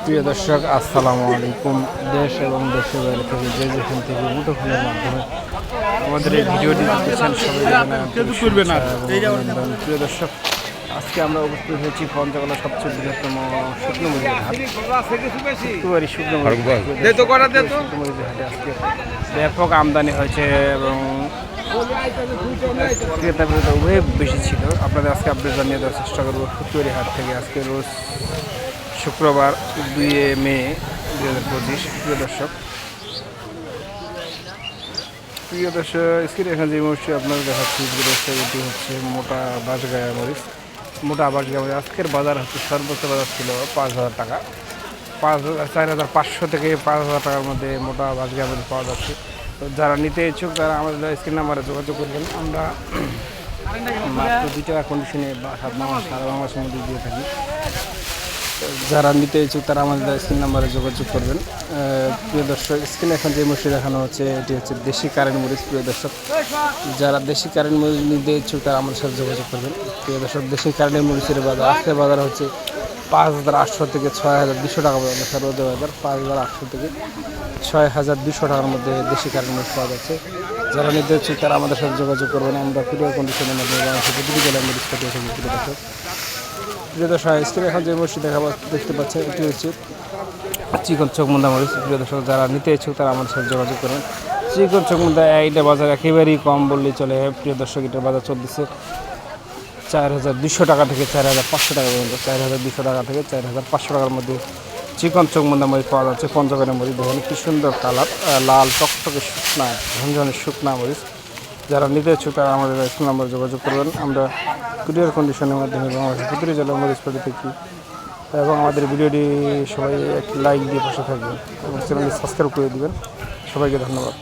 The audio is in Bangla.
প্রিয় দর্শক আসসালামু আলাইকুম। দেশ এবং দেশের বাইরে থেকে যে যেখান থেকে মুঠোফোনের মাধ্যমে আমাদের এই ভিডিওটি দেখতেছেন সবাই অভিনন্দন। প্রিয় দর্শক, আজকে আমরা উপস্থিত হয়েছি পঞ্চগড় সবচেয়ে বৃহত্তম শুকনো মরিচের হাট শুকনো মরিচের হাটে আজকে ব্যাপক আমদানি হয়েছে এবং ক্রেতা বিক্রেতা উভয় বেশি ছিল। আপনাদের আজকে আপডেট জানিয়ে দেওয়ার চেষ্টা করবো শুক্রবারি হাট থেকে। আজকে রোজ শুক্রবার 2 মে 2025। প্রিয় দর্শক স্ক্রিনে এখন যে মরিচটি আপনারা দেখাচ্ছি এটি হচ্ছে মোটা বাঁশগায়া মরিচ। মোটা বাঁশগায়া মরিচ আজকের বাজার হচ্ছে সর্বোচ্চ বাজার ছিল 5,000 টাকা। 4,500 থেকে 5,000 টাকার মধ্যে মোটা বাঁশগায়া মরিচ পাওয়া যাচ্ছে। তো যারা নিতে ইচ্ছুক তারা আমাদের স্ক্রিন নাম্বারে যোগাযোগ করবেন। আমরা মাত্র 2 টাকা কন্ডিশনে বা 7 মাস 12 মাসের মধ্যে দিয়ে থাকি। যারা নিতে ইচ্ছুক তারা আমাদের স্ক্রিন নাম্বারে যোগাযোগ করবেন। প্রিয় দর্শক, স্ক্রিনে এখন যে মরিচটি দেখানো হচ্ছে এটি হচ্ছে দেশি কারেন্ট মরিচ। প্রিয় দর্শক, যারা দেশি কারেন্ট মরিচ নিতে ইচ্ছুক তারা আমাদের সাথে যোগাযোগ করবেন। প্রিয় দর্শক, দেশি কারেন্ট মরিচের বাজার আজকের বাজার হচ্ছে 5,800 থেকে 6,200 টাকা পর্যন্ত। সর্বোচ্চ বাজার 5,800 থেকে 6,200 টাকার মধ্যে দেশি কারেন্ট মরিচ পাওয়া যাচ্ছে। যারা নিতে ইচ্ছুক তারা আমাদের সাথে যোগাযোগ করবেন। আমরা কুরিয়ার কন্ডিশনের মাধ্যমে প্রতিটি জেলায় মরিচ পাঠিয়ে থাকি। প্রিয় দর্শক, স্ক্রিনে এখন যে মরিচটি দেখতে পাচ্ছেন এটি হচ্ছে চিকন চকমুন্দা মরিচ। প্রিয় দর্শক, যারা নিতে ইচ্ছুক তারা আমাদের সাথে যোগাযোগ করবেন। চিকন চকমুন্দা এইটা বাজার একেবারেই কম বললেই চলে। প্রিয় দর্শক, এটার বাজার চলতেছে 4,200 টাকা থেকে 4,500 টাকা পর্যন্ত। 4,200 টাকা থেকে 4,500 টাকার মধ্যে চিকন চকমুন্দা মরিচ পাওয়া যাচ্ছে। পঞ্চগড়ের মরিচ দেখুন কি সুন্দর কালার, লাল টকটকে শুকনা ঝনঝনে শুকনা মরিচ। যারা নিতে ইচ্ছুক তারা আমাদের স্ক্রিন নাম্বারে যোগাযোগ করবেন। আমরা কুরিয়ার কন্ডিশনের মাধ্যমে বাংলাদেশের প্রতিটি জেলায় মরিচ পাঠিয়ে থাকি। এবং আমাদের ভিডিওটি সবাই একটি লাইক দিয়ে পাশে থাকবেন এবং চ্যানেলটি সাবস্ক্রাইব করে দেবেন। সবাইকে ধন্যবাদ।